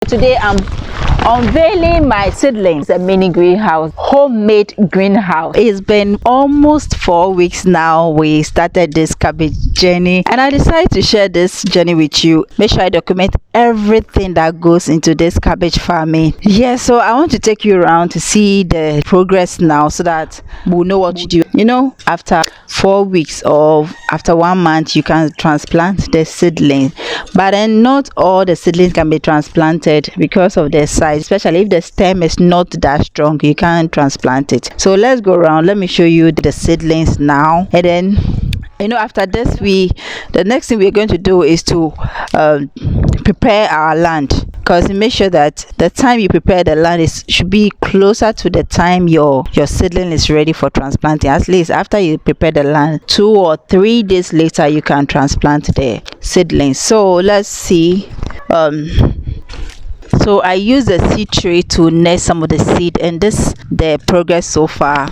Today I'm unveiling my seedlings, a mini greenhouse, homemade greenhouse. It's been almost 4 weeks now. We started this cabbage journey and I decided to share this journey with you. Make sure I document everything that goes into this cabbage farming. So I want to take you around to see the progress now so that we'll know what to do. You know, after 4 weeks or after 1 month you can transplant the seedling, but then not all the seedlings can be transplanted because of their size, especially if the stem is not that strong. You can't transplant it. So let's go around, let me show you the seedlings now, and then after this the next thing we're going to do is to prepare our land, because make sure that the time you prepare the land should be closer to the time your seedling is ready for transplanting. At least after you prepare the land, 2 or 3 days later you can transplant the seedlings. So let's see. So I use a seed tray to nest some of the seed, and this the progress so far.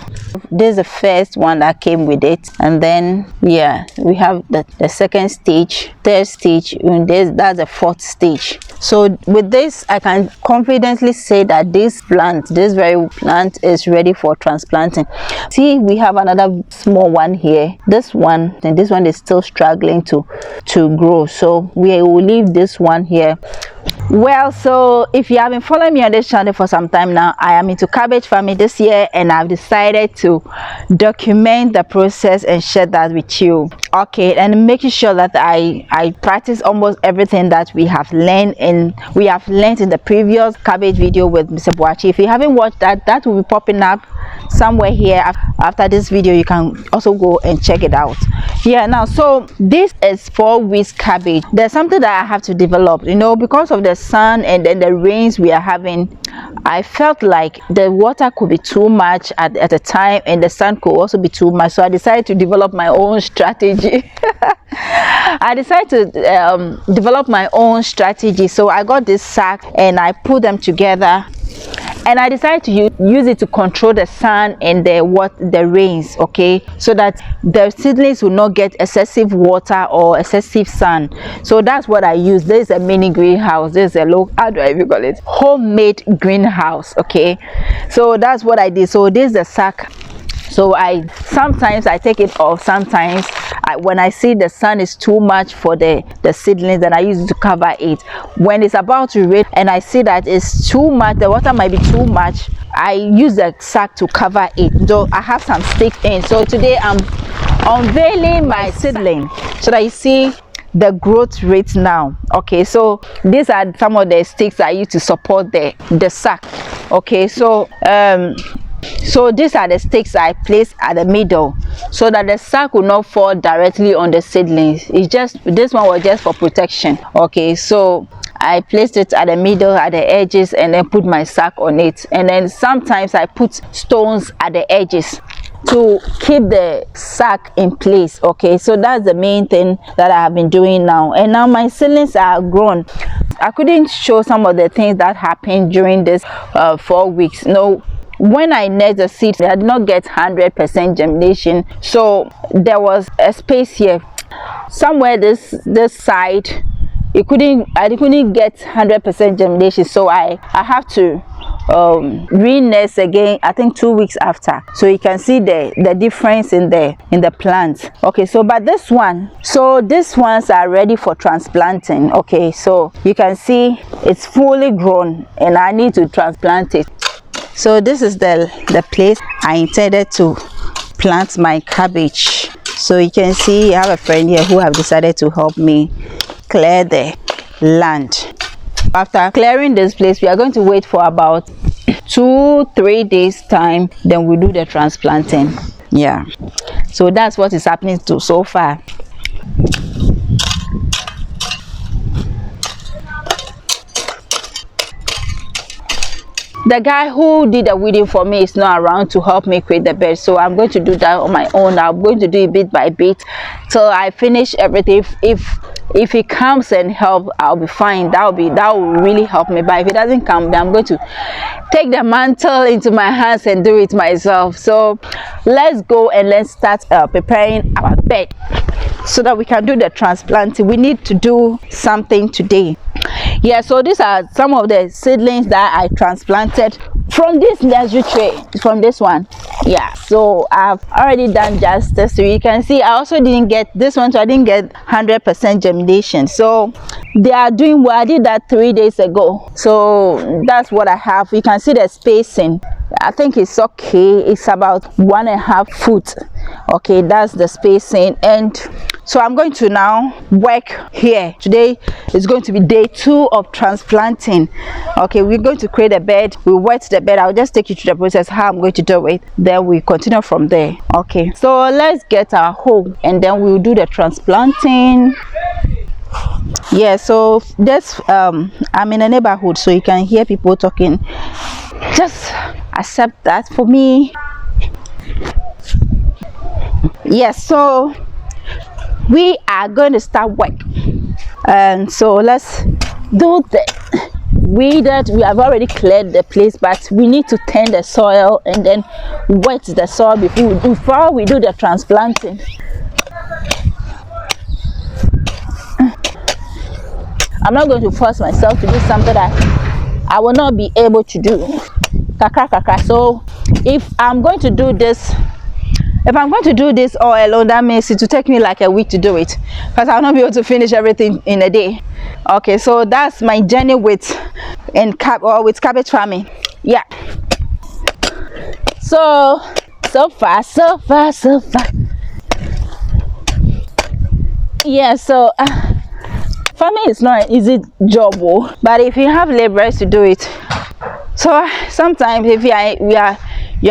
This is the first one that came with it, and then we have the second stage, third stage, and that's the 4th stage. So with this I can confidently say that this very plant is ready for transplanting. See, we have another small one here. This one is still struggling to grow, so we will leave this one here. Well, so if you have been following me on this channel for some time now, I am into cabbage farming this year, and I've decided to document the process and share that with you. Okay, and making sure that I practice almost everything that we have learned in the previous cabbage video with Mr. Boachi. If you haven't watched that will be popping up somewhere here after this video. You can also go and check it out. Now, so this is 4 weeks cabbage. There's something that I have to develop, because of the sun and then the rains we are having. I felt like the water could be too much at a time, and the sun could also be too much. So I decided to develop my own strategy. So I got this sack and I put them together, and I decided to use it to control the sun and the rains, okay, so that the seedlings will not get excessive water or excessive sun. So that's what I use. This is a mini greenhouse. This is a how do I even call it, homemade greenhouse, okay. So that's what I did. So this is the sack. So sometimes I take it off. Sometimes when I see the sun is too much for the seedlings, then I use it to cover it. When it's about to rain and I see that it's too much, the water might be too much, I use the sack to cover it. So I have some sticks in. So today I'm unveiling my seedling so that you see the growth rate now. Okay, so these are some of the sticks I use to support the sack. Okay, so these are the sticks I placed at the middle so that the sack will not fall directly on the seedlings. This one was just for protection. Okay, so I placed it at the middle, at the edges, and then put my sack on it. And then sometimes I put stones at the edges to keep the sack in place. Okay, so that's the main thing that I have been doing now. And now my seedlings are grown. I couldn't show some of the things that happened during this 4 weeks. When I nest the seeds, I did not get 100% germination, so there was a space here somewhere. This side, I couldn't get 100% germination, so I have to re-nest again, I think 2 weeks after. So you can see the difference in the plant. Okay, so but these ones are ready for transplanting. Okay, so you can see it's fully grown and I need to transplant it. So this is the place I intended to plant my cabbage. So you can see I have a friend here who have decided to help me clear the land. After clearing this place, we are going to wait for about 2-3 days time, then we do the transplanting. So that's what is happening so far. The guy who did the weeding for me is not around to help me create the bed, so I'm going to do that on my own. I'm going to do it bit by bit till I finish everything. If he comes and help, I'll be fine. That will really help me. But if he doesn't come, then I'm going to take the mantle into my hands and do it myself. So let's go and let's start preparing our bed. so that we can do the transplanting. We need to do something today. Yeah, so these are some of the seedlings that I transplanted from this nursery tray, from this one. Yeah, so I've already done justice. So you can see I also didn't get this one, so I didn't get 100% germination. So they are doing well. I did that 3 days ago, so that's what I have. You can see the spacing. I think it's okay. It's about 1.5 foot. Okay, that's the spacing. And so I'm going to now work here. Today is going to be day 2 of transplanting. Okay, we're going to create a bed. We wet the bed. I'll just take you through the process, how I'm going to do it. Then we continue from there. Okay, so let's get our hole and then we'll do the transplanting. Yeah, so that's I'm in a neighborhood, so you can hear people talking. Just accept that for me. Yes, so we are going to start work, and so let's do the weeded. We have already cleared the place, but we need to tend the soil and then wet the soil before we do the transplanting. I'm not going to force myself to do something that I will not be able to do. So if I'm going to do this all alone, that means it will take me like a week to do it, because I'll not be able to finish everything in a day. Okay, so that's my journey with cabbage farming. Yeah, so far. Yeah, so farming is not an easy job, but if you have laborers to do it. So sometimes if you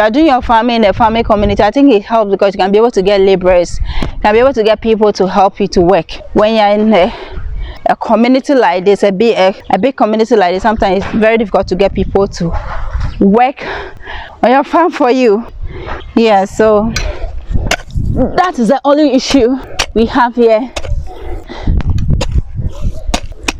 are doing your farming in a farming community, I think it helps because you can be able to get laborers, can be able to get people to help you to work. When you're in a community like this, a big community like this, sometimes it's very difficult to get people to work on your farm for you. Yeah, so that is the only issue we have here.